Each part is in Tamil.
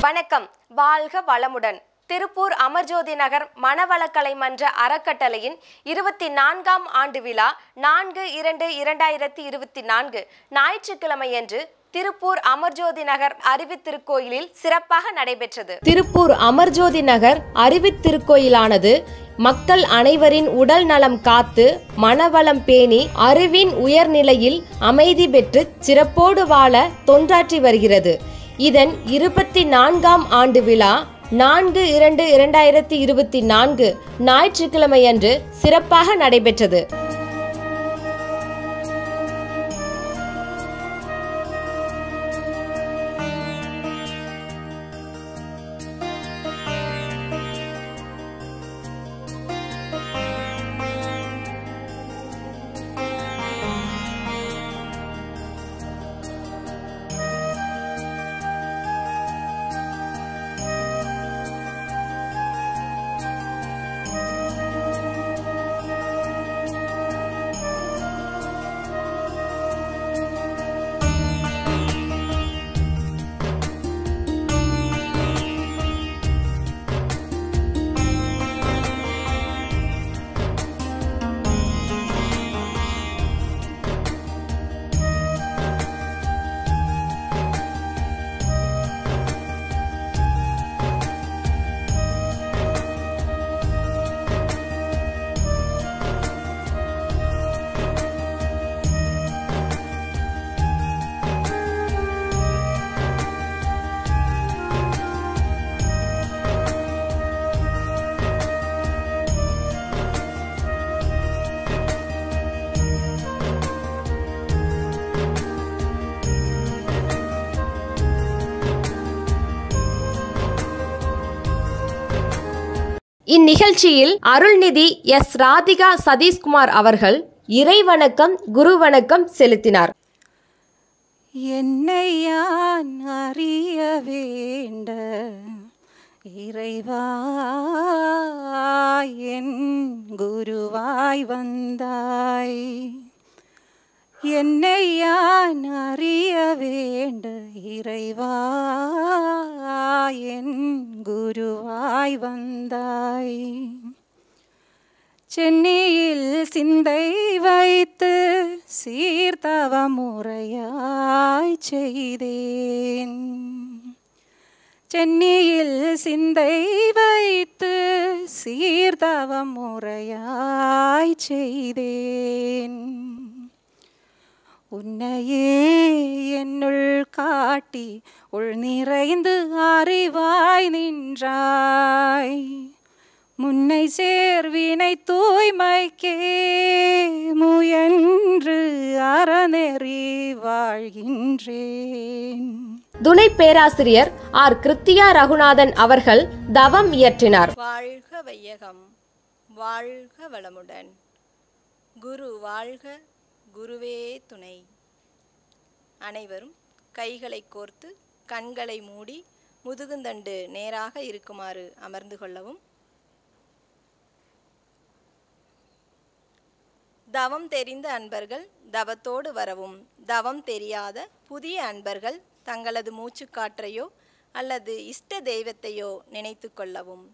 வணக்கம். வாழ்க வளமுடன். திருப்பூர் அமர்ஜோதி நகர் மனவளக்கலை மன்ற அறக்கட்டளையின் 24ஆம் ஆண்டு விழா 4/2/2024 ஞாயிற்றுக்கிழமையன்று திருப்பூர் அமர்ஜோதி நகர் அறிவித்திருக்கோயிலில் சிறப்பாக நடைபெற்றது. திருப்பூர் அமர்ஜோதி நகர் அறிவித்திருக்கோயிலானது மக்கள் அனைவரின் உடல் நலம் காத்து மனவளம் பேணி அறிவின் உயர்நிலையில் அமைதி பெற்று சிறப்போடு வாழ தொண்டாற்றி வருகிறது. இதன் 24ஆம் ஆண்டு விழா 4/2/2024 ஞாயிற்றுக்கிழமையன்று சிறப்பாக நடைபெற்றது. இந்நிகழ்ச்சியில் அருள்நிதி எஸ். ராதிகா சதீஷ்குமார் அவர்கள் இறைவணக்கம் குருவணக்கம் செலுத்தினார். என்னை யான் அறிய வேண்ட இறைவா என் குருவாய் வந்தாய். என்னை யான் அறிய வேண்ட இறைவா என் குருவாய் வந்தாய். சென்னியில் சிந்தை வைத்து சீர்தவ முறையாய் செய்தேன். சென்னியில் சிந்தை வைத்து சீர்தவ முறையாய் செய்தேன். உன்னையே என்னுள் காட்டி உள் நிறைந்து அறிவாய் நின்றாய். முன்னை சேர்வினை தூய்மைக்கே முயன்று அறநெறி வாழ்கின்றேன். துணை பேராசிரியர் ஆர். கிருத்தியா ரகுநாதன் அவர்கள் தவம் இயற்றினார். வாழ்க வையகம், வாழ்க வளமுடன். குரு வாழ்க, குருவே துணை. அனைவரும் கைகளை கோர்த்து கண்களை மூடி முதுகுந்தண்டு நேராக இருக்குமாறு அமர்ந்து கொள்ளவும். தவம் தெரிந்த அன்பர்கள் தவத்தோடு வரவும். தவம் தெரியாத புதிய அன்பர்கள் தங்களது மூச்சுக்காற்றையோ அல்லது இஷ்ட தெய்வத்தையோ நினைத்து கொள்ளவும்.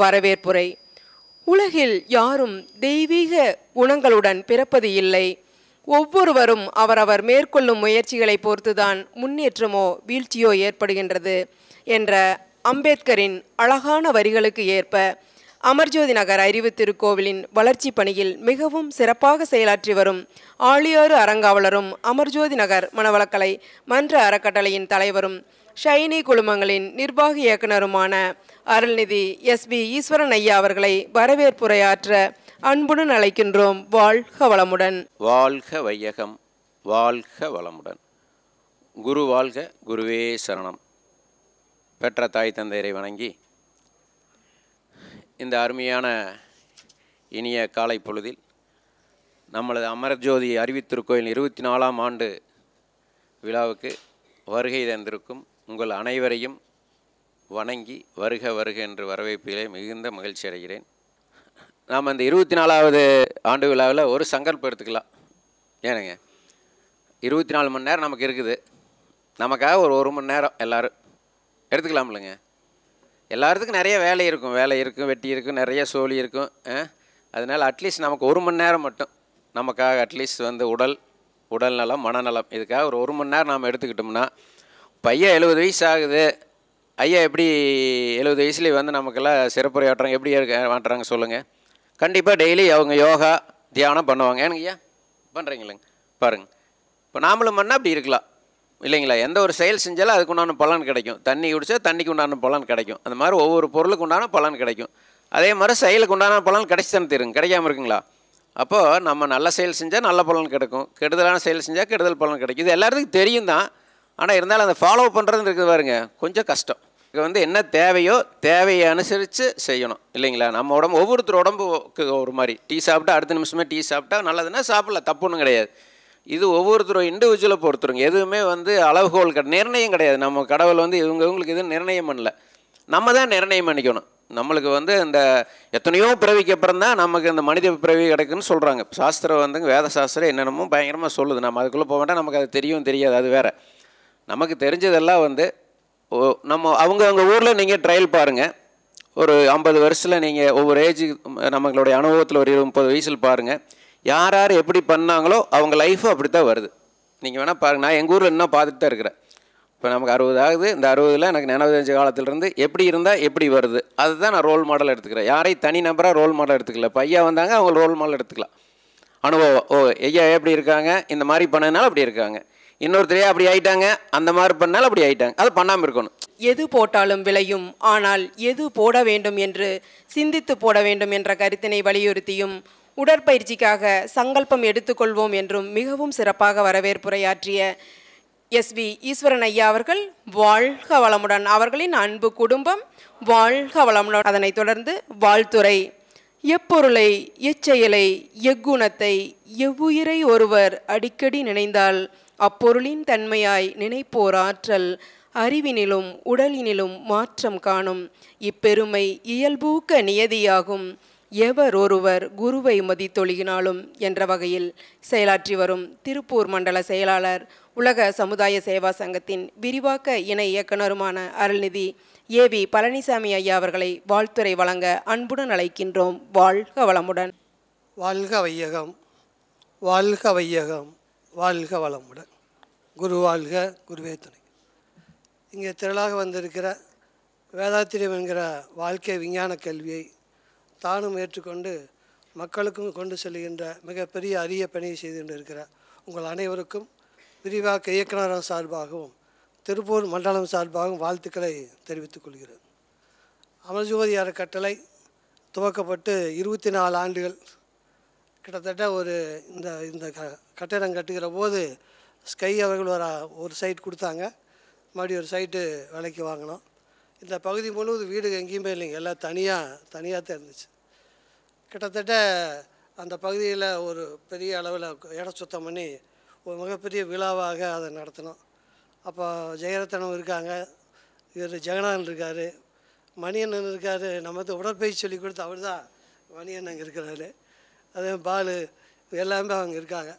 வரவேற்புரை. உலகில் யாரும் தெய்வீக குணங்களுடன் பிறப்பது இல்லை. ஒவ்வொருவரும் அவரவர் மேற்கொள்ளும் முயற்சிகளை பொறுத்துதான் முன்னேற்றமோ வீழ்ச்சியோ ஏற்படுகின்றது என்ற அம்பேத்கரின் அழகான வரிகளுக்கு ஏற்ப அமர்ஜோதி நகர் அறிவு திருக்கோவிலின் வளர்ச்சி பணியில் மிகவும் சிறப்பாக செயலாற்றி வரும் ஆழியாறு அறங்காவலரும் அமர்ஜோதி நகர் மனவளக்கலை மன்ற அறக்கட்டளையின் தலைவரும் ஷைனி குழுமங்களின் நிர்வாக இயக்குனருமான அருள்நிதி எஸ். பி. ஈஸ்வரன் ஐயா அவர்களை வரவேற்புரையாற்ற அன்புடன் அழைக்கின்றோம். வாழ்க வளமுடன். வாழ்க வையகம், வாழ்க வளமுடன். குரு வாழ்க, குருவே சரணம். பெற்ற தாய் தந்தையரை வணங்கி இந்த அருமையான இனிய காலை பொழுதில் நம்மளது அமரஜோதி அறிவித்திருக்கோயில் 24ஆம் ஆண்டு விழாவுக்கு வருகை தந்திருக்கும் உங்கள் அனைவரையும் வணங்கி வருக வருக என்று வரவேற்பிலே மிகுந்த மகிழ்ச்சி அடைகிறேன். நாம் இந்த 24வது ஆண்டு விழாவில் ஒரு சங்கல்பம் எடுத்துக்கலாம். ஏனுங்க, 24 மணி நேரம் நமக்கு இருக்குது. நமக்காக ஒரு மணி நேரம் எல்லோரும் எடுத்துக்கலாம் இல்லைங்க. எல்லாத்துக்கும் நிறைய வேலை இருக்கும், வெட்டி இருக்கும், நிறைய சோழி இருக்கும். அதனால் அட்லீஸ்ட் நமக்கு 1 மணி நேரம் மட்டும் நமக்காக அட்லீஸ்ட் உடல் நலம், மனநலம், இதுக்காக ஒரு மணி நேரம் நாம் எடுத்துக்கிட்டோம்னா, பையன் 70 வயசு ஆகுது, ஐயா எப்படி 70 வயசுலேயே வந்து நமக்கெல்லாம் சிறப்புரையாட்டுறாங்க, எப்படி மாட்டுறாங்க சொல்லுங்கள். கண்டிப்பாக டெய்லி அவங்க யோகா தியானம் பண்ணுவாங்க. ஏனுங்க ஐயா பண்ணுறீங்களேங்க? பாருங்கள், இப்போ நாமளும் பண்ணால் அப்படி இருக்கலாம் இல்லைங்களா? எந்த ஒரு செயல் செஞ்சாலும் அதுக்கு உண்டான பலன் கிடைக்கும். தண்ணி குடித்தா தண்ணிக்கு உண்டான பலன் கிடைக்கும். அந்த மாதிரி ஒவ்வொரு பொருளுக்கு உண்டான பலன் கிடைக்கும். அதே மாதிரி செயலுக்கு உண்டான பலன் கிடைச்சி தருங்க, கிடைக்காமல் இருக்குங்களா? அப்போது நம்ம நல்ல செயல் செஞ்சால் நல்ல பலன் கிடைக்கும், கெடுதலான செயல் செஞ்சால் கெடுதல் பலன் கிடைக்கும். இது எல்லாத்துக்கும் தெரியும் தான். ஆனால் இருந்தாலும் அதை ஃபாலோ பண்ணுறதுன்னு இருக்குது பாருங்க, கொஞ்சம் கஷ்டம். இது வந்து என்ன தேவையோ தேவையை அனுசரித்து செய்யணும் இல்லைங்களா? நம்ம உடம்பு ஒவ்வொருத்தர் உடம்புக்கு ஒரு மாதிரி. டீ சாப்பிட்டா அடுத்த நிமிஷமே டீ சாப்பிட்டா நல்லதுன்னா சாப்பிடல, தப்பு ஒன்றும் கிடையாது. இது ஒவ்வொருத்தரும் இண்டிவிஜுவலை பொறுத்துருங்க. எதுவுமே வந்து அளவுகோல் நிர்ணயம் கிடையாது. நம்ம கடவுள் வந்து இவங்களுக்கு எதுவும் நிர்ணயம் பண்ணல, நம்ம தான் நிர்ணயம் பண்ணிக்கணும். நம்மளுக்கு வந்து இந்த எத்தனையோ பிறவிக்கு அப்புறம் தான் நமக்கு இந்த மனித பிறவி கிடைக்குன்னு சொல்கிறாங்க. சாஸ்திரம் வந்துங்க, வேத சாஸ்திரம் என்னென்னமோ பயங்கரமாக சொல்லுது. நம்ம அதுக்குள்ளே போக வேண்டாம், நமக்கு அது தெரியாது, அது வேறு. நமக்கு தெரிஞ்சதெல்லாம் வந்து நம்ம அவங்க ஊரில் நீங்கள் ட்ரையல் பாருங்கள். ஒரு 50 வருஷத்தில் நீங்கள் ஒவ்வொரு ஏஜ் நம்மளுடைய அனுபவத்தில் ஒரு 20-30 வயசில் பாருங்கள், யார் எப்படி பண்ணாங்களோ அவங்க லைஃபும் அப்படி தான் வருது. நீங்கள் வேணால் பாருங்கள். நான் எங்கள் ஊரில் இன்னும் பார்த்துட்டு தான் இருக்கிறேன். இப்போ நமக்கு 60 ஆகுது. இந்த 60ல் எனக்கு 45 காலத்திலேருந்து எப்படி இருந்தால் எப்படி வருது, அதுதான் நான் ரோல் மாடல் எடுத்துக்கிறேன். யாரையும் தனி நபராக ரோல் மாடல் எடுத்துக்கல. பையா வந்தாங்க, அவங்க ரோல் மாடல் எடுத்துக்கலாம். அனுபவம், ஐயா எப்படி இருக்காங்க, இந்த மாதிரி பண்ணதுனால அப்படி இருக்காங்க. இன்னொருத்தரையே அப்படி ஆயிட்டாங்க, அந்த மாதிரி பண்ணாலும் அப்படி ஆயிட்டாங்க. அது பண்ணாமல் இருக்கணும். எது போட்டாலும் விளையும், ஆனால் எது போட வேண்டும் என்று சிந்தித்து போட வேண்டும் என்ற கருத்தினை வலியுறுத்தியும் உடற்பயிற்சிக்காக சங்கல்பம் எடுத்துக்கொள்வோம் என்றும் மிகவும் சிறப்பாக வரவேற்புரையாற்றிய SV ஈஸ்வரன் ஐயா அவர்கள் வாழ்க வளமுடன். அவர்களின் அன்பு குடும்பம் வாழ்க வளமுடன். அதனைத் தொடர்ந்து வாழ்த்துரை. எப்பொருளை, எச்செயலை, எக்குணத்தை, எவ்வுயிரை ஒருவர் அடிக்கடி நினைந்தால் அப்பொருளின் தன்மையாய் நினைப்போர் ஆற்றல் அறிவினிலும் உடலினிலும் மாற்றம் காணும். இப்பெருமை இயல்பூக்க நியதியாகும். எவர் ஒருவர் குருவை மதித்தொழுகினாலும் என்ற வகையில் செயலாற்றி வரும் திருப்பூர் மண்டல செயலாளர், உலக சமுதாய சேவா சங்கத்தின் விரிவாக்க இணை இயக்குனருமான அருள்நிதி AV பழனிசாமி ஐயா அவர்களை வாழ்த்துரை வழங்க அன்புடன் அழைக்கின்றோம். வாழ்க வளமுடன். வாழ்க வையகம், வாழ்க வையகம், வாழ்க வளமுடன். குரு வாழ்க, குருவே துணை. இங்கே திரளாக வந்திருக்கிற வேதாத்திரியம் என்கிற வாழ்க்கை விஞ்ஞான கல்வியை தானும் ஏற்றுக்கொண்டு மக்களுக்கும் கொண்டு செல்கின்ற மிகப்பெரிய அரிய பணியை செய்து கொண்டிருக்கிற உங்கள் அனைவருக்கும் விரிவாக்க இயக்குநர் சார்பாகவும் திருப்பூர் மண்டலம் சார்பாகவும் வாழ்த்துக்களை தெரிவித்துக் கொள்கிறேன். அமர்ஜோதி அறக்கட்டளை துவக்கப்பட்டு 24 ஆண்டுகள் கிட்டத்தட்ட இந்த கட்டிடம் கட்டுகிற போது ஸ்கை அவர்கள் ஒரு சைட் கொடுத்தாங்க, மறுபடியும் ஒரு சைட்டு விலைக்கு வாங்கினோம். இந்த பகுதி முழுவதும் வீடு எங்கேயுமே இல்லைங்க, எல்லாம் தனியாக தான் இருந்துச்சு. கிட்டத்தட்ட அந்த பகுதியில் ஒரு பெரிய அளவில் இடம் சுத்தம் பண்ணி ஒரு மிகப்பெரிய விழாவாக அதை நடத்தினோம். அப்போ ஜெயரத்னம் இருக்காங்க, இவர் ஜெகநாதன் இருக்கார், மணியண்ணன் இருக்கார். நம்ம உடற்பயிற்சி சொல்லி கொடுத்து அவர் தான் மணியண்ணன் இருக்கிறாரு. அதே பாலு எல்லாமே அவங்க இருக்காங்க.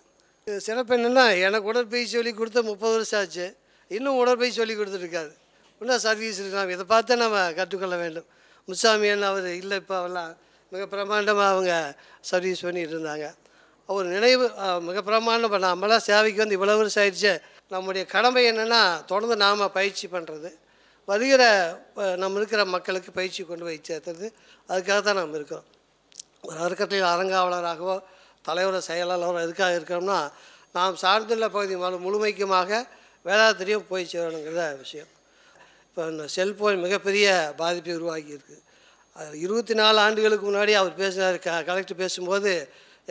சிறப்பு என்னென்னா, எனக்கு உடற்பயிற்சி சொல்லி கொடுத்து 30 வருஷம் ஆச்சு, இன்னும் உடற்பயிற்சி சொல்லி கொடுத்துருக்காரு. இன்னும் சர்வீஸ் இருக்கலாம். இதை பார்த்து நம்ம கற்றுக்கொள்ள வேண்டும். முசாமியன் அவர் இல்லை, இப்போ அவெல்லாம் மிக பிரமாண்டமாக அவங்க சர்வீஸ் பண்ணிகிட்டு இருந்தாங்க. அவர் நினைவு மிக பிரமாண்டம். நம்மளாம் சேவைக்கு வந்து இவ்வளோ வருஷம் ஆயிடுச்சு. நம்முடைய கடமை என்னென்னா, தொடர்ந்து நாம் பயிற்சி பண்ணுறது, வருகிற நம்ம இருக்கிற மக்களுக்கு பயிற்சி கொண்டு போய் சேர்த்துறது. அதுக்காக தான் நம்ம இருக்கோம். ஒரு அறக்கட்டளையில் அரங்காவலராகவோ தலைவரோ செயலாளரோ எதுக்காக இருக்கிறோம்னா, நாம் சார்ந்துள்ள பகுதி முழுமைக்குமாக வேதாத்திரியம் போய் சேரணுங்கிற விஷயம். இப்போ இந்த செல்ஃபோன் மிகப்பெரிய பாதிப்பை உருவாக்கி இருக்குது. 24 ஆண்டுகளுக்கு முன்னாடி அவர் பேசினார். கலெக்டர் பேசும்போது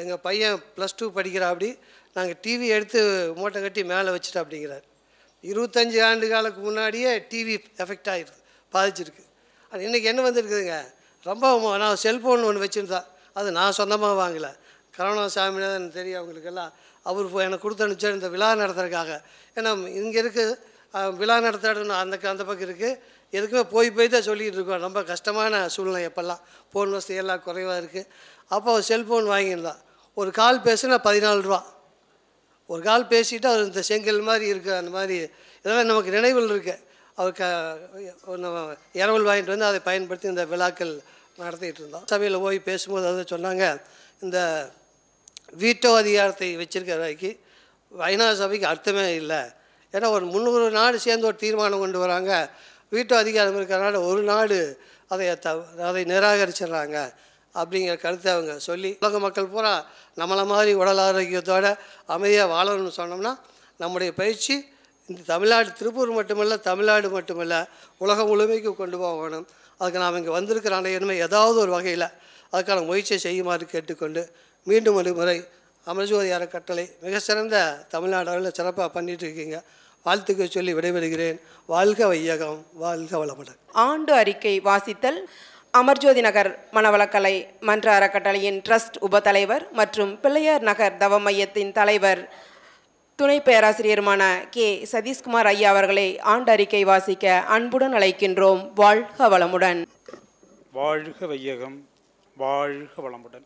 எங்கள் பையன் +2 படிக்கிறா, அப்படி நாங்கள் டிவி எடுத்து மூட்டை கட்டி மேலே வச்சுட்டோம் அப்படிங்கிறார். 25 ஆண்டு காலத்துக்கு முன்னாடியே டிவி எஃபெக்ட் ஆகிடுது, பாதிச்சிருக்கு. அது இன்றைக்கி என்ன வந்திருக்குதுங்க, ரொம்ப நான் செல்ஃபோன் ஒன்று வச்சுருந்தா, அது நான் சொந்தமாக வாங்கலை, கருணாசாமிநாதன் தெரியும் அவங்களுக்கெல்லாம், அவர் எனக்கு கொடுத்து அனுப்பிச்சார் இந்த விழா நடத்துறதுக்காக. ஏன்னா இங்கே இருக்குது விழா நடத்துறதுன்னு அந்த பக்கம் இருக்குது, எதுக்குமே போய் தான் சொல்லிகிட்டு இருக்கோம். ரொம்ப கஷ்டமான சூழ்நிலை எப்போல்லாம், ஃபோன் வசதி எல்லாம் குறைவாக இருக்குது. அப்போ செல்ஃபோன் வாங்கியிருந்தான், ஒரு கால் பேசுனா 14 ரூபா, ஒரு கால் பேசிவிட்டு அவர் இந்த செங்கல் மாதிரி இருக்குது, அந்த மாதிரி இதெல்லாம் நமக்கு நினைவில் இருக்குது. அவருக்கு இரவல் வாங்கிட்டு வந்து அதை பயன்படுத்தி இந்த விழாக்கள் நடத்திட்டு இருந்தோம். சபையில் போய் பேசும்போது அதை சொன்னாங்க, இந்த வீட்டோ அதிகாரத்தை வச்சிருக்கிற வரைக்கும் ஐநா சபைக்கு அர்த்தமே இல்லை. ஏன்னா ஒரு 300 நாடு சேர்ந்து ஒரு தீர்மானம் கொண்டு வராங்க, வீட்டோ அதிகாரம் இருக்கிறனால ஒரு நாடு அதை நிராகரிச்சிடுறாங்க அப்படிங்கிற கருத்தை அவங்க சொல்லி, உலக மக்கள் பூரா நம்மளை மாதிரி உடல் ஆரோக்கியத்தோடு அமைதியாக வாழணும்னு சொன்னோம்னா நம்முடைய பயிற்சி இந்த தமிழ்நாடு திருப்பூர் மட்டுமல்ல, தமிழ்நாடு மட்டுமல்ல, உலகம் முழுமைக்கு கொண்டு போகணும். அதுக்கு நாம் இங்கே வந்திருக்கிற அனைவருமே ஏதாவது ஒரு வகையில் அதுக்கான முயற்சியை செய்யுமாறு கேட்டுக்கொண்டு, மீண்டும் ஒரு முறை அமர்ஜோதி அறக்கட்டளை மிக சிறந்த தமிழ்நாடு அளவில் சிறப்பாக பண்ணிகிட்டு இருக்கீங்க, வாழ்த்துக்கள் சொல்லி விடைபெறுகிறேன். வாழ்க வையகம், வாழ்க வளமுடன். ஆண்டு அறிக்கை வாசித்தல் அமர்ஜோதி நகர் மனவளக்கலை மன்ற அறக்கட்டளையின் ட்ரஸ்ட் உபத்தலைவர் மற்றும் பிள்ளையார் நகர் தவ மையத்தின் தலைவர் துணை பேராசிரியருமான கே சதீஷ்குமார் ஐயா அவர்களை ஆண்டு அறிக்கை வாசிக்க அன்புடன் அழைக்கின்றோம். வாழ்க வளமுடன். வாழ்க வையகம், வாழ்க வளமுடன்.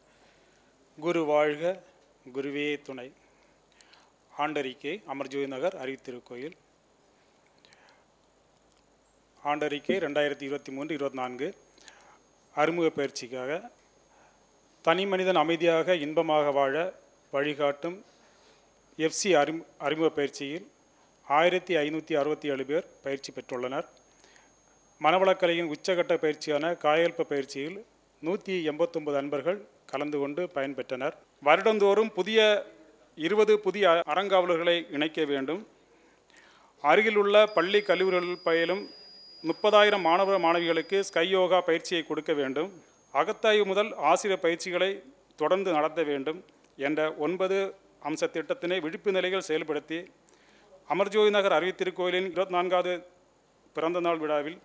குரு வாழ்க, குருவே துணை. ஆண்டறிக்கை அமர்ஜோதி நகர் அறிவித்திருக்கோயில். ஆண்டறிக்கை 2023-24 அறிமுக பயிற்சிக்காக தனி மனிதன் அமைதியாக இன்பமாக வாழ வழிகாட்டும் FC அறிமுக பயிற்சியில் 1567 பேர் பயிற்சி பெற்றுள்ளனர். மனவளக்கலையின் உச்சகட்ட பயிற்சியான காயல்ப பயிற்சியில் 189 அன்பர்கள் கலந்து கொண்டு பயன்பெற்றனர். வருடந்தோறும் 20 புதிய அறங்காவலர்களை இணைக்க வேண்டும். அருகிலுள்ள பள்ளி கல்லூரிகளில் பயிலும் 30,000 மாணவ மாணவிகளுக்கு ஸ்கை யோகா பயிற்சியை கொடுக்க வேண்டும். அகத்தாய்வு முதல் ஆசிரியர் பயிற்சிகளை தொடர்ந்து நடத்த வேண்டும் என்ற 9 அம்ச திட்டத்தினை விழிப்பு நிலையில் செயல்படுத்தி அமர்ஜோதி நகர் அறிவித்திருக்கோயிலின் 24வது பிறந்த நாள் விழாவில்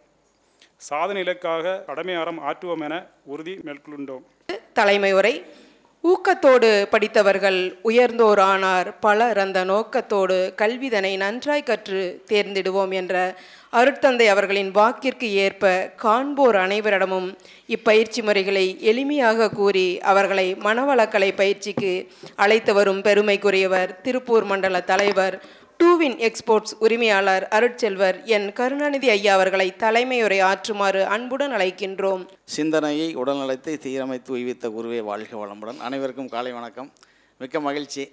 சாதனை இலக்காக கடமையாரம் ஆற்றுவோம் என உறுதி மேற்கொண்டோம். தலைமை உரை. ஊக்கத்தோடு படித்தவர்கள் உயர்ந்தோர் ஆனார், பலர் அந்த நோக்கத்தோடு கல்விதனை நன்றாய் கற்று தேர்ந்திடுவோம் என்ற அருட்தந்தை அவர்களின் வாக்கிற்கு ஏற்ப காண்போர் அனைவரிடமும் இப்பயிற்சி முறைகளை எளிமையாக கூறி அவர்களை மனவளக்கலை பயிற்சிக்கு அழைத்து வரும் பெருமைக்குரியவர் திருப்பூர் மண்டல தலைவர் டூவின் எக்ஸ்போர்ட்ஸ் உரிமையாளர் அருட்செல்வர் என் கருணாநிதி ஐயா அவர்களை தலைமையுரை ஆற்றுமாறு அன்புடன் அழைக்கின்றோம். சிந்தனையை உடல்நலத்தை சீரமைத்து உய்வித்த குருவே வாழ்க வளமுடன். அனைவருக்கும் காலை வணக்கம். மிக்க மகிழ்ச்சி.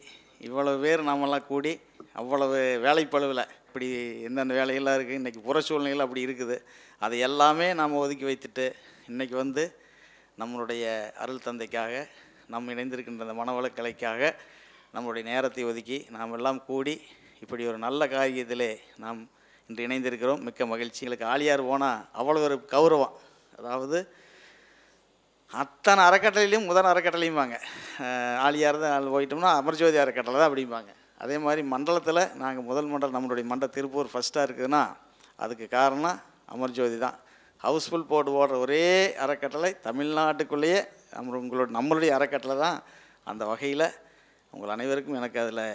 இவ்வளவு பேர் நாமெல்லாம் கூடி அவ்வளவு வேலைப்பளுவில் இப்படி எந்தெந்த வேலையெல்லாம் இருக்குது, இன்றைக்கி புற சூழ்நிலைகள் அப்படி இருக்குது, அதை எல்லாமே நாம் ஒதுக்கி வைத்துட்டு இன்றைக்கி வந்து நம்மளுடைய அருள் தந்தைக்காக நாம் இணைந்திருக்கின்ற அந்த மனவளக்கலைக்காக நம்மளுடைய நேரத்தை ஒதுக்கி நாம் எல்லாம் கூடி இப்படி ஒரு நல்ல காரியத்திலே நாம் இன்று இணைந்திருக்கிறோம். மிக்க மகிழ்ச்சி. எங்களுக்கு ஆழியார் போனால் அவ்வளோ ஒரு கௌரவம். அதாவது அத்தனை அறக்கட்டளையிலையும் முதல் அறக்கட்டளையும்பாங்க, ஆழியார் தான் போயிட்டோம்னா அமர்ஜோதி அறக்கட்டளை தான் அப்படிம்பாங்க. அதே மாதிரி மண்டலத்தில் நாங்கள் முதல் மண்டலம் நம்மளுடைய திருப்பூர் ஃபஸ்ட்டாக இருக்குதுன்னா அதுக்கு காரணம் அமர்ஜோதி தான். ஹவுஸ்ஃபுல் போர்டு ஓடுற ஒரே அறக்கட்டளை தமிழ்நாட்டுக்குள்ளேயே நம்மளுடைய அறக்கட்டளை தான். அந்த வகையில் உங்கள் அனைவருக்கும் எனக்கு அதில்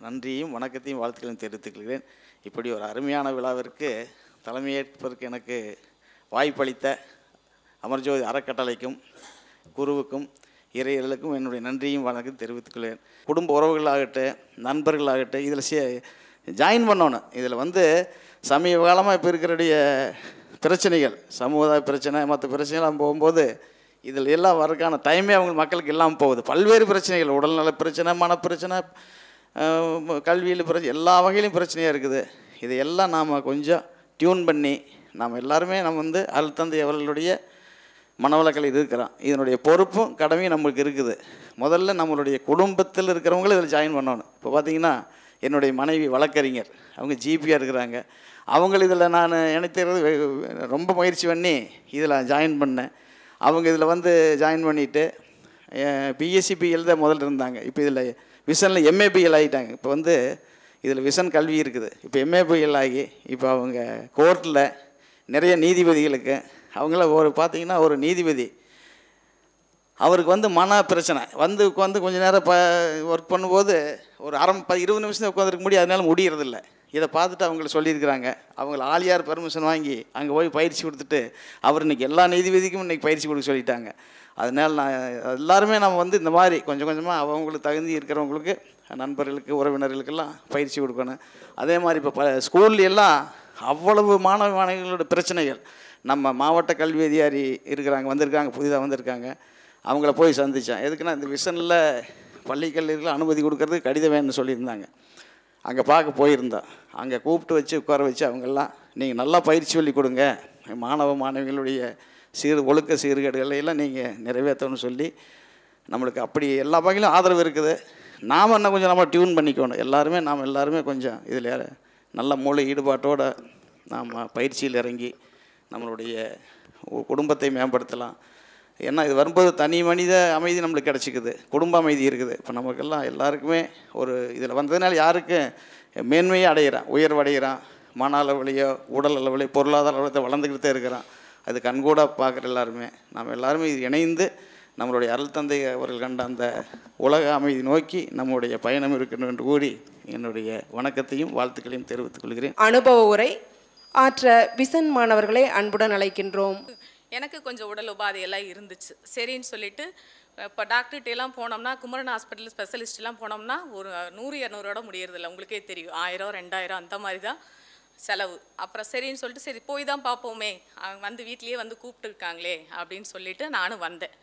நன்றியும் வணக்கத்தையும் வாழ்த்துக்களையும் தெரிவித்துக் இப்படி ஒரு அருமையான விழாவிற்கு தலைமையேற்பதற்கு எனக்கு வாய்ப்பளித்த அமர்ஜோதி அறக்கட்டளைக்கும் குருவுக்கும் இறையர்களுக்கும் என்னுடைய நன்றியும் வணக்கம் தெரிவித்துக்கொள்கிறேன். குடும்ப உறவுகளாகட்டும் நண்பர்களாகட்டும் இதில் ஜாயின் பண்ணணும். இதில் வந்து சமீப காலமாக இப்போ இருக்கிறடைய பிரச்சனைகள், சமூக பிரச்சனை, மற்ற பிரச்சனைலாம் போகும்போது இதில் எல்லாம் வரக்கான டைமே அவங்க மக்களுக்கு இல்லாமல் போகுது. பல்வேறு பிரச்சனைகள், உடல்நல பிரச்சனை, மனப்பிரச்சனை, கல்வியில் பிரச்சனை, எல்லா வகையிலும் பிரச்சனையாக இருக்குது. இதையெல்லாம் நாம் கொஞ்சம் டியூன் பண்ணி நாம் எல்லாருமே நம்ம வந்து அருள் தந்தை அவர்களுடைய மனவளக்கலை இருக்கிறோம். இதனுடைய பொறுப்பும் கடமையும் நம்மளுக்கு இருக்குது. முதல்ல நம்மளுடைய குடும்பத்தில் இருக்கிறவங்களும் இதில் ஜாயின் பண்ணணும். இப்போ பார்த்திங்கன்னா என்னுடைய மனைவி வழக்கறிஞர், அவங்க ஜிபியாக இருக்கிறாங்க. அவங்கள இதில் நான் இணைத்துறது ரொம்ப முயற்சி பண்ணி இதில் ஜாயின் பண்ணேன். அவங்க இதில் வந்து ஜாயின் பண்ணிவிட்டு பிஎஸ்சிபிஎல் தான் முதல்ல இருந்தாங்க. இப்போ இதில் விஷனில் எம்ஏபிஎல் ஆகிட்டாங்க. இப்போ வந்து இதில் விஷன் கல்வி இருக்குது. இப்போ எம்ஏபிஎல் ஆகி இப்போ அவங்க கோர்ட்டில் நிறைய நீதிபதிகளுக்கு அவங்கள ஒரு பார்த்திங்கன்னா ஒரு நீதிபதி அவருக்கு வந்து மன பிரச்சனை வந்து கொஞ்சம் நேரம் ஒர்க் பண்ணும்போது ஒரு 20 நிமிஷம் உட்காந்துருக்க முடியும், அதனால முடியறதில்ல. இதை பார்த்துட்டு அவங்கள சொல்லியிருக்கிறாங்க. அவங்கள ஆலியார் பெர்மிஷன் வாங்கி அங்கே போய் பயிற்சி கொடுத்துட்டு அவர் இன்றைக்கி எல்லா நீதிபதிக்கும் இன்றைக்கி பயிற்சி கொடுக்க சொல்லிட்டாங்க. அதனால் நான் எல்லாருமே நம்ம வந்து இந்த மாதிரி கொஞ்சம் கொஞ்சமாக அவங்களுக்கு தகுதி இருக்கிறவங்களுக்கு நண்பர்களுக்கு உறவினர்களுக்கெல்லாம் பயிற்சி கொடுக்கணும். அதே மாதிரி இப்போ ஸ்கூல்ல அவ்வளவு மாணவிகளோட பிரச்சனைகள் நம்ம மாவட்ட கல்வி அதிகாரி வந்திருக்காங்க, புதிதாக வந்திருக்காங்க. அவங்கள போய் சந்தித்தேன். எதுக்குன்னா இந்த விஷனில் பள்ளி கல்லூரியில் அனுமதி கொடுக்கறதுக்கு கடிதம் வேணும்னு சொல்லியிருந்தாங்க. அங்கே பார்க்க போயிருந்தோம். அங்கே கூப்பிட்டு வச்சு உட்கார வச்சு அவங்கெல்லாம் நீங்கள் நல்லா பயிற்சி சொல்லி கொடுங்க, மாணவிகளுடைய ஒழுக்க சீர்கேடுகளையெல்லாம் நீங்கள் நிறைவேற்றணும்னு சொல்லி நம்மளுக்கு அப்படி எல்லா வகையிலும் ஆதரவு இருக்குது. நாம் இன்னும் கொஞ்சம் நம்ம டியூன் பண்ணிக்கணும். நாம் எல்லாருமே கொஞ்சம் இதில் நல்ல மூளை ஈடுபாட்டோடு நாம் பயிற்சியில் இறங்கி நம்மளுடைய குடும்பத்தை மேம்படுத்தலாம். ஏன்னா இது வரும்போது தனி மனித அமைதி நம்மளுக்கு கிடச்சிக்குது, குடும்ப அமைதி இருக்குது. இப்போ நமக்கெல்லாம் எல்லாருக்குமே ஒரு இதில் வந்ததுனால யாருக்கும் மேன்மையை அடைகிறான், உயர்வு அடைகிறான், மன அளவுலையோ உடல் அளவுலையோ பொருளாதார அளவில் வளர்ந்துக்கிட்டே இருக்கிறான். அது கண்கூட பார்க்குற எல்லாருமே நாம் எல்லாருமே இது இணைந்து நம்மளுடைய அருள் தந்தை அவர்கள் கண்ட அந்த உலக அமைதி நோக்கி நம்முடைய பயணம் இருக்கணும் என்று கூறி என்னுடைய வணக்கத்தையும் வாழ்த்துக்களையும் தெரிவித்துக் கொள்கிறேன். அனுபவ உரை ஆற்ற விசன் மாணவர்களை அன்புடன் அழைக்கின்றோம். எனக்கு கொஞ்சம் உடல் உபாதையெல்லாம் இருந்துச்சு. சரின்னு சொல்லிட்டு இப்போ டாக்டர்கிட்டலாம் போனோம்னா, குமரன் ஹாஸ்பிட்டல் ஸ்பெஷலிஸ்ட்லாம் போனோம்னா ஒரு 100-200 முடியறதில்ல. உங்களுக்கே தெரியும், 1000-2000 அந்த மாதிரி தான் செலவு. அப்புறம் சரின்னு சொல்லிட்டு சரி போய் தான் பார்ப்போமே, அவங்க வந்து வீட்லேயே வந்து கூப்பிட்டுருக்காங்களே அப்படின்னு சொல்லிட்டு நானும் வந்தேன்.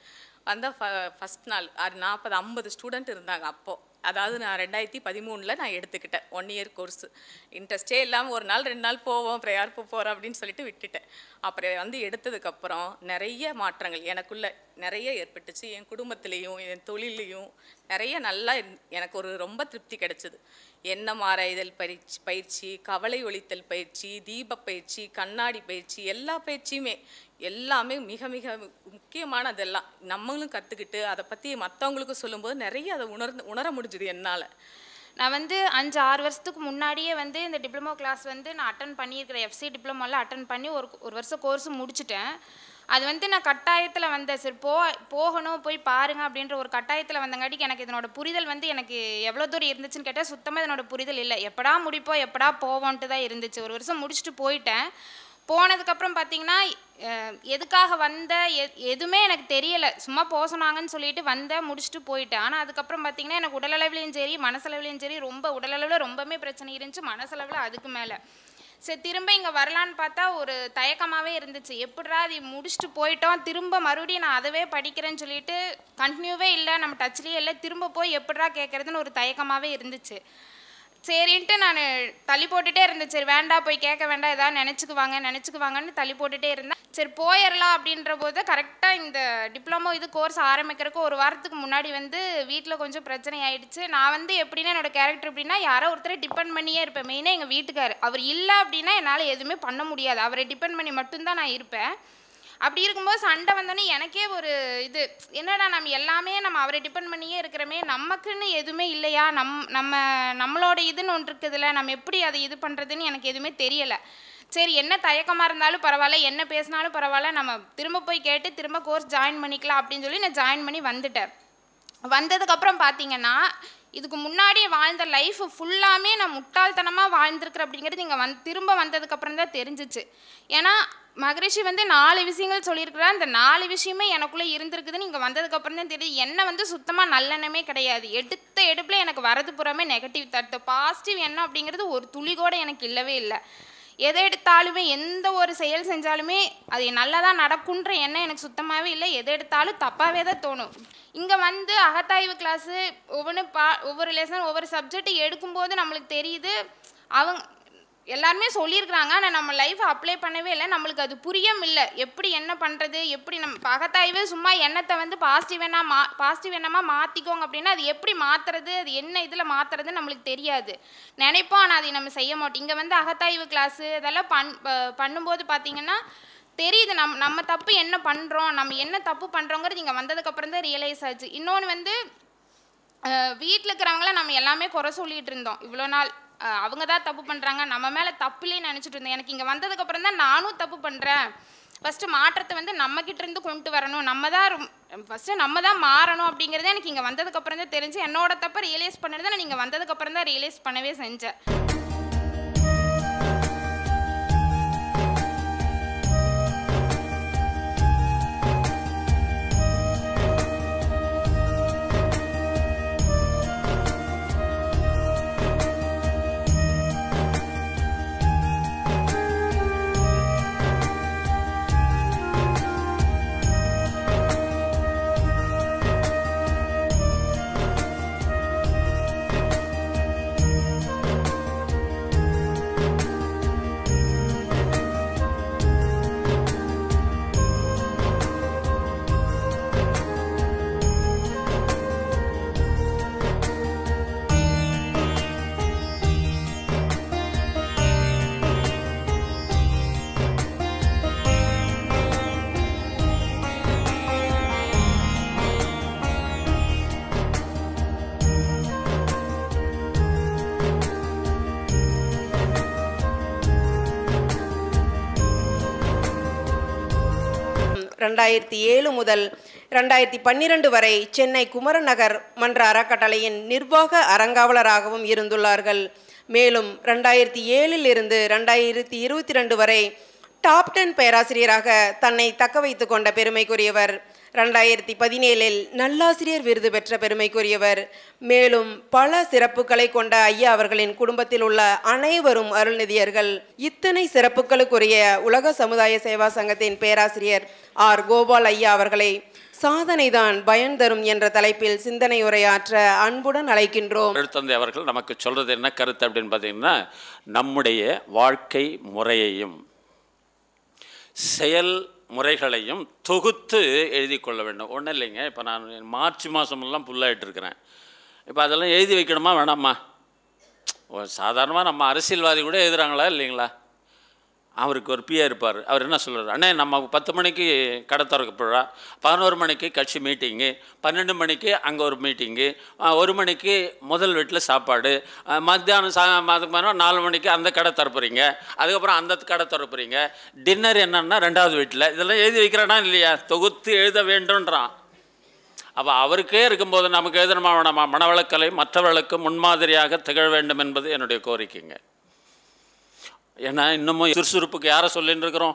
ஃபஸ்ட் நாள் 40-50 ஸ்டூடெண்ட் இருந்தாங்க. அப்போது அதாவது நான் 2013 நான் எடுத்துக்கிட்டேன் 1 இயர் கோர்ஸு. இன்ட்ரெஸ்டே இல்லாமல் ஒரு நாள் 2 நாள் போவோம், ப்ரேயர் போகிறோம் அப்படின்னு சொல்லிட்டு விட்டுட்டேன். அப்புறம் வந்து எடுத்ததுக்கப்புறம் நிறைய மாற்றங்கள் எனக்குள்ளே நிறைய ஏற்பட்டுச்சு. என் குடும்பத்துலேயும் என் தொழிலையும் நிறைய நல்லா எனக்கு ஒரு ரொம்ப திருப்தி கிடைச்சிது. எண்ணம் ஆராய்தல் பயிற்சி, கவலை ஒழித்தல் பயிற்சி, தீப பயிற்சி, கண்ணாடி பயிற்சி, எல்லா பயிற்சியுமே எல்லாமே மிக மிக முக்கியமானதெல்லாம் நம்மளும் கற்றுக்கிட்டு அதை பற்றி மற்றவங்களுக்கும் சொல்லும்போது நிறைய அதை உணர முடிஞ்சுது என்னால். நான் வந்து 5-6 வருஷத்துக்கு முன்னாடியே வந்து இந்த டிப்ளமோ கிளாஸ் வந்து நான் அட்டன் பண்ணியிருக்கிறேன். எஃப்சி டிப்ளமோலாம் அட்டன் பண்ணி ஒரு வருஷம் கோர்ஸ் முடிச்சுட்டேன். அது வந்து நான் கட்டாயத்தில் வந்தேன். சரி போகணும் போய் பாருங்கள் அப்படின்ற ஒரு கட்டாயத்தில் வந்தங்காட்டிக்கு எனக்கு இதனோட புரிதல் வந்து எனக்கு எவ்வளோ தூரம் இருந்துச்சுன்னு கேட்டால் சுத்தமாக இதனோட புரிதல் இல்லை. எப்படா முடிப்போம் எப்படா போவோன்ட்டு தான் இருந்துச்சு. ஒரு வருஷம் முடிச்சுட்டு போயிட்டேன். போனதுக்கப்புறம் பார்த்தீங்கன்னா எதுக்காக எதுவுமே எனக்கு தெரியலை. சும்மா போக சொன்னாங்கன்னு சொல்லிட்டு முடிச்சுட்டு போயிட்டேன். ஆனால் அதுக்கப்புறம் பார்த்தீங்கன்னா எனக்கு உடலளவுலையும் சரி மனசளவுலையும் சரி ரொம்ப உடலளவில் ரொம்பவே பிரச்சனை இருந்துச்சு, மனசளவில் அதுக்கு மேலே. சரி திரும்ப இங்கே வரலான்னு பார்த்தா ஒரு தயக்கமாகவே இருந்துச்சு. எப்படிரா அது முடிச்சுட்டு போயிட்டோம், திரும்ப மறுபடியும் நான் அதவே படிக்கிறேன்னு சொல்லிட்டு கண்டினியூவே இல்லை, நம்ம டச்லேயே இல்லை, திரும்ப போய் எப்படிரா கேட்குறதுன்னு ஒரு தயக்கமாகவே இருந்துச்சு. சரின்ட்டு நான் தள்ளி போட்டுகிட்டே இருந்தேன். சரி வேண்டாம் போய் கேட்க வேண்டாம், எதாவது நினச்சிக்குவாங்கன்னு தள்ளி போட்டுகிட்டே இருந்தேன். சரி போயிடலாம் அப்படின்ற போது கரெக்டாக இந்த டிப்ளமோ கோர்ஸ் ஆரம்பிக்கிறதுக்கு ஒரு வாரத்துக்கு முன்னாடி வந்து வீட்டில் கொஞ்சம் பிரச்சனை ஆகிடுச்சு. நான் வந்து எப்படின்னா என்னோடய கேரக்டர் எப்படின்னா யாரோ ஒருத்தரை டிபெண்ட் பண்ணியே இருப்பேன். மெயினாக எங்கள் வீட்டுக்கார், அவர் இல்லை அப்படின்னா என்னால் எதுவுமே பண்ண முடியாது. அவரை டிபெண்ட் பண்ணி மட்டும்தான் நான் இருப்பேன். அப்படி இருக்கும்போது சண்டை வந்தோன்னே எனக்கே ஒரு என்னடா நம்ம அவரை டிபெண்ட் பண்ணியே இருக்கிறோமே, நமக்குன்னு எதுவுமே இல்லையா, நம்மளோட இதுன்னு ஒன்று இருக்குதுல்ல, நம்ம எப்படி அதை இது பண்ணுறதுன்னு எனக்கு எதுவுமே தெரியலை. சரி என்ன தயக்கமாக இருந்தாலும் பரவாயில்ல, என்ன பேசினாலும் பரவாயில்ல, நம்ம திரும்ப போய் கேட்டு திரும்ப கோர்ஸ் ஜாயின் பண்ணிக்கலாம் அப்படின்னு சொல்லி நான் ஜாயின் பண்ணி வந்துட்டேன். வந்ததுக்கப்புறம் பார்த்தீங்கன்னா இதுக்கு முன்னாடி வாழ்ந்த லைஃப் ஃபுல்லாமே நான் முட்டாள்தனமாக வாழ்ந்துருக்குறேன் அப்படிங்கிறது இங்கே திரும்ப வந்ததுக்கப்புறம் தான் தெரிஞ்சிச்சு. ஏன்னா மகரிஷி வந்து 4 விஷயங்கள் சொல்லியிருக்கிறா. அந்த 4 விஷயமே எனக்குள்ளே இருந்திருக்குதுன்னு இங்கே வந்ததுக்கப்புறம் தான் தெரியுது. என்ன வந்து சுத்தமாக நல்லெண்ணமே கிடையாது. எடுப்பில் எனக்கு வரது புறமே நெகட்டிவ் தாட். பாசிட்டிவ் எண்ணம் அப்படிங்கிறது ஒரு துளி கூட எனக்கு இல்லவே இல்லை. எதை எடுத்தாலுமே எந்த ஒரு செயல் செஞ்சாலுமே அது நல்லதாக நடக்குன்ற எண்ணம் எனக்கு சுத்தமாகவே இல்லை. எதை எடுத்தாலும் தப்பாகவே தான் தோணும். இங்கே வந்து அகத்தாய்வு கிளாஸு ஒவ்வொரு லெசன் ஒவ்வொரு சப்ஜெக்ட் எடுக்கும்போது நம்மளுக்கு தெரியுது அவங்க எல்லாருமே சொல்லியிருக்கிறாங்க. ஆனால் நம்ம லைஃப்பை அப்ளை பண்ணவே இல்லை, நம்மளுக்கு அது புரியும் இல்லை. எப்படி என்ன பண்ணுறது, எப்படி நம்ம அகத்தாய்வு சும்மா எண்ணத்தை வந்து பாசிட்டிவ் எண்ணமாக மாற்றிக்கோங்க அப்படின்னா அது எப்படி மாற்றுறது, அது என்ன இதில் மாற்றுறதுன்னு நம்மளுக்கு தெரியாது, நினைப்போம். ஆனால் அதை நம்ம செய்ய மாட்டோம். இங்கே வந்து அகத்தாய்வு கிளாஸு இதெல்லாம் பண்ணும்போது பார்த்திங்கன்னா தெரியுது நம்ம தப்பு என்ன பண்ணுறோம், நம்ம என்ன தப்பு பண்ணுறோங்கிறது இங்கே வந்ததுக்கப்புறம் தான் ரியலைஸ் ஆச்சு. இன்னொன்று வந்து வீட்டில் இருக்கிறவங்கள நம்ம எல்லாமே குறை சொல்லிகிட்டு இருந்தோம் இவ்வளோ நாள். அவங்க தான் தப்பு பண்ணுறாங்க, நம்ம மேலே தப்புலேயே நினச்சிட்டு இருந்தோம். எனக்கு இங்கே வந்ததுக்கப்புறம் தான் நானும் தப்பு பண்ணுறேன். ஃபஸ்ட்டு மாற்றத்தை வந்து நம்மக்கிட்ட இருந்து கொண்டு வரணும், ஃபஸ்ட்டு நம்ம தான் மாறணும் அப்படிங்கிறத எனக்கு இங்கே வந்ததுக்கப்புறம் தான் தெரிஞ்சு. என்னோட தப்பை ரியலைஸ் பண்ணது தான் நான் இங்கே வந்ததுக்கப்புறம் தான் ரியலைஸ் பண்ணவே செஞ்சேன். 2007 முதல் 2012 வரை சென்னை குமரன் நகர் மன்ற அறக்கட்டளையின் நிர்வாக அறங்காவலராகவும் இருந்துள்ளார்கள். மேலும் 2007 இருந்து 2022 வரை டாப் 10 பேராசிரியராக தன்னை தக்க வைத்து கொண்ட பெருமைக்குரியவர். 2017 நல்லாசிரியர் விருது பெற்ற பெருமைக்குரியவர். மேலும் பல சிறப்புகளை கொண்ட ஐயா அவர்களின் குடும்பத்தில் உள்ள அனைவரும் அருள்நிதியர்கள். இத்தனை சிறப்புகளுக்குரிய உலக சமுதாய சேவா சங்கத்தின் பேராசிரியர் ஆர் கோபால் ஐயா அவர்களை சாதனைதான் பயன் தரும் என்ற தலைப்பில் சிந்தனை உரையாற்ற அன்புடன் அழைக்கின்றோம். எழுத்தந்தை அவர்கள் நமக்கு சொல்றது என்ன கருத்து அப்படின்னு பார்த்தீங்கன்னா, நம்முடைய வாழ்க்கை முறையையும் செயல் முறைகளையும் தொகுத்து எழுதி கொள்ள வேண்டும். ஒன்றும் இல்லைங்க, இப்போ நான் மார்ச் மாதமெல்லாம் புல்லாகிட்டு இருக்கிறேன். இப்போ அதெல்லாம் எழுதி வைக்கணுமா வேணாமா? சாதாரணமாக நம்ம அரசியல்வாதி கூட எழுதுகிறாங்களா இல்லைங்களா? அவருக்கு ஒரு பிஏ இருப்பார். அவர் என்ன சொல்கிறார், அண்ணே நம்ம 10 மணிக்கு கடை திறக்கப்படுறா, 11 மணிக்கு கட்சி மீட்டிங்கு, 12 மணிக்கு அங்கே ஒரு மீட்டிங்கு, 1 மணிக்கு முதல் வீட்டில் சாப்பாடு, மத்தியானம் அதுக்கு மேலே 4 மணிக்கு அந்த கடை திறப்புறீங்க, அதுக்கப்புறம் அந்த கடை திறப்புறீங்க, டின்னர் என்னன்னா 2வது வீட்டில். இதெல்லாம் எழுதி வைக்கிறானா இல்லையா? தொகுத்து எழுத வேண்டும்ன்றான். அப்போ அவருக்கே இருக்கும்போது நமக்கு எழுதணுமா வேணாமா? மனவளக்கலை மற்றவர்களுக்கு முன்மாதிரியாக திகழ வேண்டும் என்பது என்னுடைய கோரிக்கைங்க. ஏன்னா இன்னமும் சுறுசுறுப்புக்கு யாரை சொல்லின்னு இருக்கிறோம்?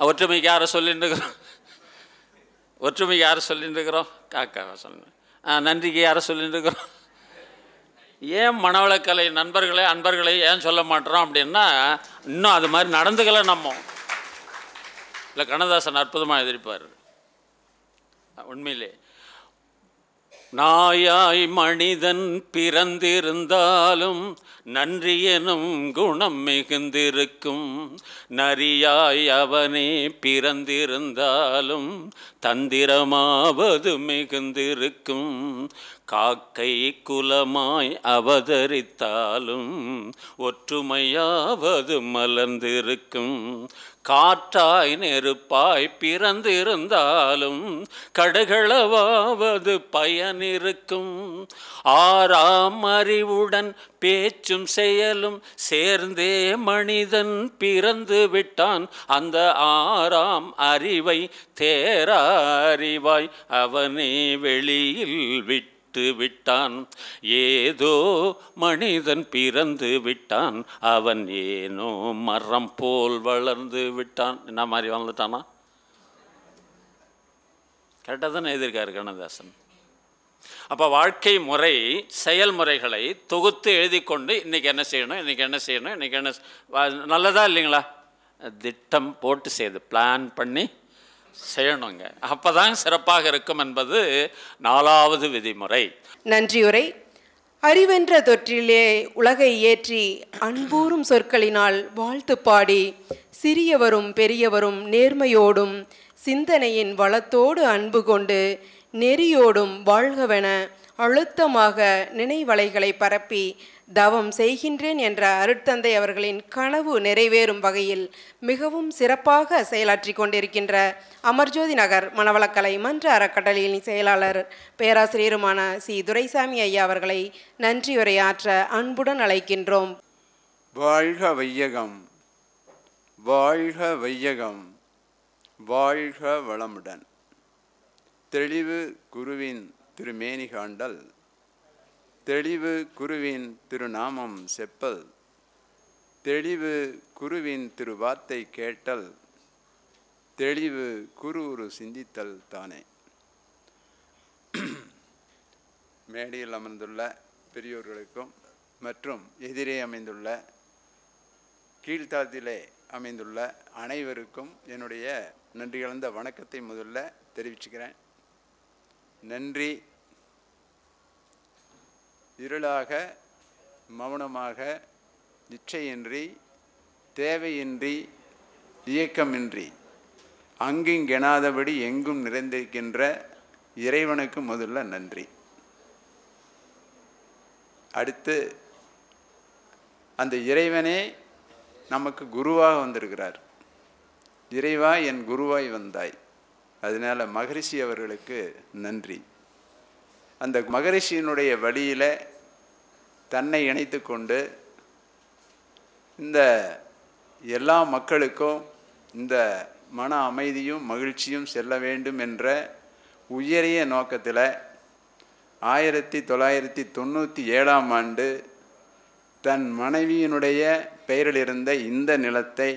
ஒற்றுமைக்கு யாரை சொல்லின்னு இருக்கிறோம்? ஒற்றுமைக்கு யாரை சொல்லின்னு இருக்கிறோம்? காக்காவை சொல்லுங்க. நன்றிக்கு யாரை சொல்லின்னு இருக்கிறோம்? ஏன் மனவளக்கலை நண்பர்களே அன்பர்களை ஏன் சொல்ல மாட்டோம் அப்படின்னா, இன்னும் அது மாதிரி நடந்துக்கல நம்ம. இல்லை, கண்ணதாசன் அற்புதமாக எதிர்ப்பார். உண்மையிலே நாயாய் மனிதன் பிறந்திருந்தாலும் நன்றி எனும் குணம் மிகுந்திருக்கும், நரியாய் அவனே பிறந்திருந்தாலும் தந்திரமாவது மிகுந்திருக்கும், காக்கை குலமாய் அவதரித்தாலும் ஒற்றுமையாவது மலர்ந்திருக்கும், காற்றாய் நெருப்பாய் பிறந்திருந்தாலும் கடுகளவாவது பயனிருக்கும், ஆறாம் அறிவுடன் பேச்சும் செயலும் சேர்ந்தே மனிதன் பிறந்து விட்டான், அந்த ஆறாம் அறிவை தேரா அறிவாய் அவனே வெளியில் விட்டான், ஏதோ மனிதன் பிறந்து விட்டான், அவன் ஏனோ மரம் போல் வளர்ந்து விட்டான். என்ன மாதிரி வளர்ந்துட்டானா? கரெக்டாக தானே எழுதியிருக்காரு கண்ணதாசன். அப்போ வாழ்க்கை முறை செயல்முறைகளை தொகுத்து எழுதி கொண்டு இன்றைக்கி என்ன செய்யணும், இன்றைக்கி என்ன செய்யணும், இன்றைக்கி என்ன நல்லதா இல்லைங்களா? திட்டம் போட்டு செய்து பிளான் பண்ணி செய்யணுங்க. அப்போதான் சிறப்பாக இருக்கும் என்பது 4வது விதிமுறை. நன்றியுரை. அறிவென்ற தொற்றிலே உலகை ஏற்றி அன்பூறும் சொற்களினால் வாழ்த்து பாடி சிறியவரும் பெரியவரும் நேர்மையோடும் சிந்தனையின் வளத்தோடு அன்பு கொண்டு நெறியோடும் வாழ்கவென அழுத்தமாக நினைவலைகளை பரப்பி தவம் செய்கின்றேன் என்ற அருட்தந்தை அவர்களின் கனவு நிறைவேறும் வகையில் மிகவும் சிறப்பாக செயலாற்றி கொண்டிருக்கின்ற அமர்ஜோதி நகர் மனவளக்கலை மன்ற அறக்கட்டளையின் செயலாளர் பேராசிரியருமான சி துரைசாமி ஐயா அவர்களை நன்றியுரையாற்ற அன்புடன் அழைக்கின்றோம். வாழ்க வையகம், வாழ்க வையகம், வாழ்க வளமுடன். தெளிவு குருவின் திருமேனி காண்டல், தெளிவு குருவின் திருநாமம் செப்பல், தெளிவு குருவின் திருவார்த்தை கேட்டல், தெளிவு குரு ஒரு சிந்தித்தல் தானே. மேடையில் அமர்ந்துள்ள பெரியோர்களுக்கும் மற்றும் எதிரே அமைந்துள்ள கீழ்த்தாத்திலே அமைந்துள்ள அனைவருக்கும் என்னுடைய நன்றி கலந்த வணக்கத்தை முதல்ல தெரிவிச்சுக்கிறேன். நன்றி. இருளாக, மௌனமாக, இச்சையின்றி, தேவையின்றி, இயக்கமின்றி அங்கிங்கெனாதபடி எங்கும் நிறைந்திருக்கின்ற இறைவனுக்கு முதல்ல நன்றி. அடுத்து அந்த இறைவனே நமக்கு குருவாக வந்திருக்கிறார். இறைவா என் குருவாய் வந்தாய். அதனால் மகரிஷி அவர்களுக்கு நன்றி. அந்த மகரிஷியினுடைய வழியில் தன்னை இணைத்து கொண்டு இந்த எல்லா மக்களுக்கும் இந்த மன அமைதியும் மகிழ்ச்சியும் செல்ல வேண்டும் என்ற உயரிய நோக்கத்தில் 1997ஆம் ஆண்டு தன் மனைவியினுடைய பெயரில் இருந்த இந்த நிலத்தை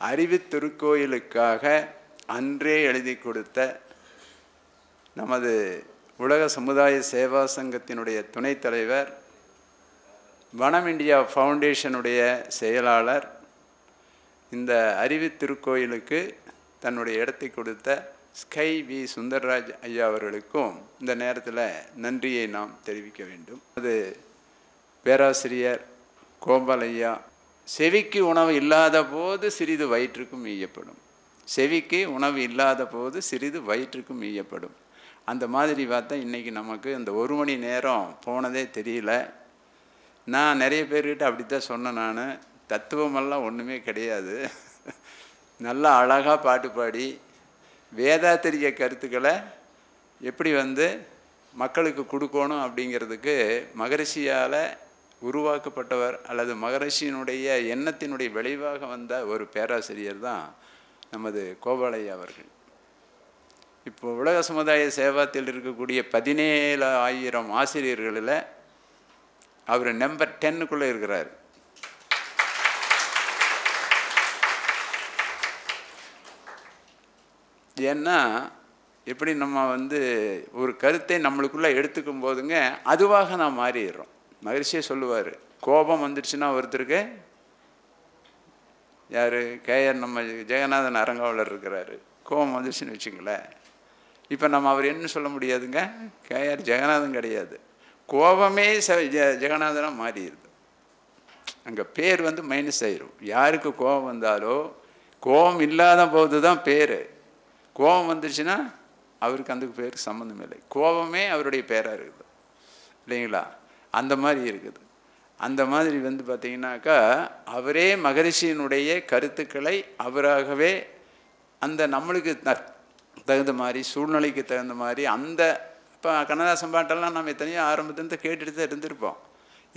அறிவுத்திருக்கோயிலுக்காக அன்றே எழுதி கொடுத்த நமது உலக சமுதாய சேவா சங்கத்தினுடைய துணைத் தலைவர், வனம் இந்தியா ஃபவுண்டேஷனுடைய செயலாளர், இந்த அறிவுத்திருக்கோயிலுக்கு தன்னுடைய இடத்தை கொடுத்த ஸ்கை வி சுந்தர்ராஜ் ஐயா அவர்களுக்கும் இந்த நேரத்தில் நன்றியை நாம் தெரிவிக்க வேண்டும். அது பேராசிரியர் கோபால் ஐயா, செவிக்கு உணவு இல்லாத போது சிறிது வயிற்றுக்கும் ஈயப்படும். செவிக்கு உணவு இல்லாத போது சிறிது வயிற்றுக்கும் ஈயப்படும். அந்த மாதிரி பார்த்தா இன்றைக்கி நமக்கு அந்த 1 மணி நேரம் போனதே தெரியல. நான் நிறைய பேர்கிட்ட அப்படித்தான் சொன்னேன். நான் தத்துவமெல்லாம் ஒன்றுமே கிடையாது, நல்லா அழகாக பாட்டு பாடி வேதாத்திரிய கருத்துக்களை எப்படி மக்களுக்கு கொடுக்கணும் அப்படிங்கிறதுக்கு மகரிஷியால் உருவாக்கப்பட்டவர் அல்லது மகரிஷியினுடைய எண்ணத்தினுடைய விளைவாக வந்த ஒரு பேராசிரியர் தான் நமது கோபாலையா அவர்கள். இப்போ உலக சமுதாய சேவாத்தில் இருக்கக்கூடிய 17,000 ஆசிரியர்களில் அவர் நம்பர் 10க்குள்ளே இருக்கிறார். ஏன்னா எப்படி நம்ம ஒரு கருத்தை நம்மளுக்குள்ளே எடுத்துக்கும் போதுங்க அதுவாக நான் மாறிடுறோம். மகிழ்ச்சியே சொல்லுவார், கோபம் வந்துடுச்சுன்னா ஒருத்தருக்கு, யார் கேஆர் நம்ம ஜெகநாதன் அரங்காவலர் இருக்கிறாரு, கோபம் வந்துடுச்சுன்னு வச்சுங்களேன். இப்போ நம்ம அவர் என்ன சொல்ல முடியாதுங்க, கேஆர் ஜெகநாதன் கிடையாது, கோபமே ஜெகநாதனாக மாறிடுது. அங்கே பேர் மைனஸ் ஆயிரும். யாருக்கு கோபம் வந்தாலோ கோபம் இல்லாத போது தான் பேர், கோபம் வந்துடுச்சுன்னா அவருக்கு அந்த பேருக்கு சம்மந்தம் இல்லை. கோபமே அவருடைய பேராக இருக்குது இல்லைங்களா? அந்த மாதிரி இருக்குது. அந்த மாதிரி பார்த்திங்கனாக்கா அவரே மகரிஷியினுடைய கருத்துக்களை அவராகவே அந்த நம்மளுக்கு தகுந்த மாதிரி சூழ்நிலைக்கு தகுந்த மாதிரி அந்த இப்போ கண்ணதாசன் பாட்டெல்லாம் நம்ம எத்தனையோ ஆரம்பத்துலேருந்து கேட்டுட்டு தான் இருந்திருப்போம்.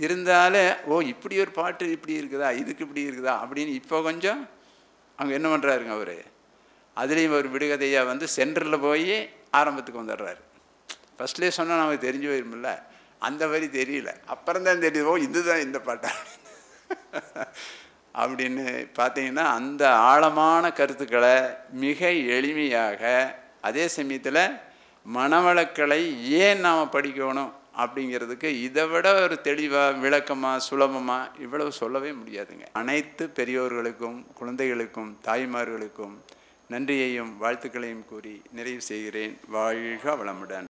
இருந்தாலும் ஓ இப்படி ஒரு பாட்டு இப்படி இருக்குதா, இதுக்கு இப்படி இருக்குதா அப்படின்னு இப்போ கொஞ்சம் அவங்க என்ன பண்ணுறாருங்க அவர், அதுலேயும் ஒரு விடுகதையாக சென்டரில் போய் ஆரம்பத்துக்கு வந்துடுறாரு. ஃபஸ்ட்லேயே சொன்னால் நமக்கு தெரிஞ்சு போயிருமில்ல, அந்த வரி தெரியல, அப்புறம்தான் தெரியுது ஓ இதுதான் இந்த பாட்டா அப்படின்னு பார்த்தீங்கன்னா அந்த ஆழமான கருத்துக்களை மிக எளிமையாக, அதே சமயத்தில் மனவளக்கலை ஏன் நாம் படிக்கணும் அப்படிங்கிறதுக்கு இதை விட ஒரு தெளிவாக விளக்கமாக சுலபமாக இவ்வளவு சொல்லவே முடியாதுங்க. அனைத்து பெரியோர்களுக்கும் குழந்தைகளுக்கும் தாய்மார்களுக்கும் நன்றியையும் வாழ்த்துக்களையும் கூறி நிறைவு செய்கிறேன். வாழ்க வளமுடன்.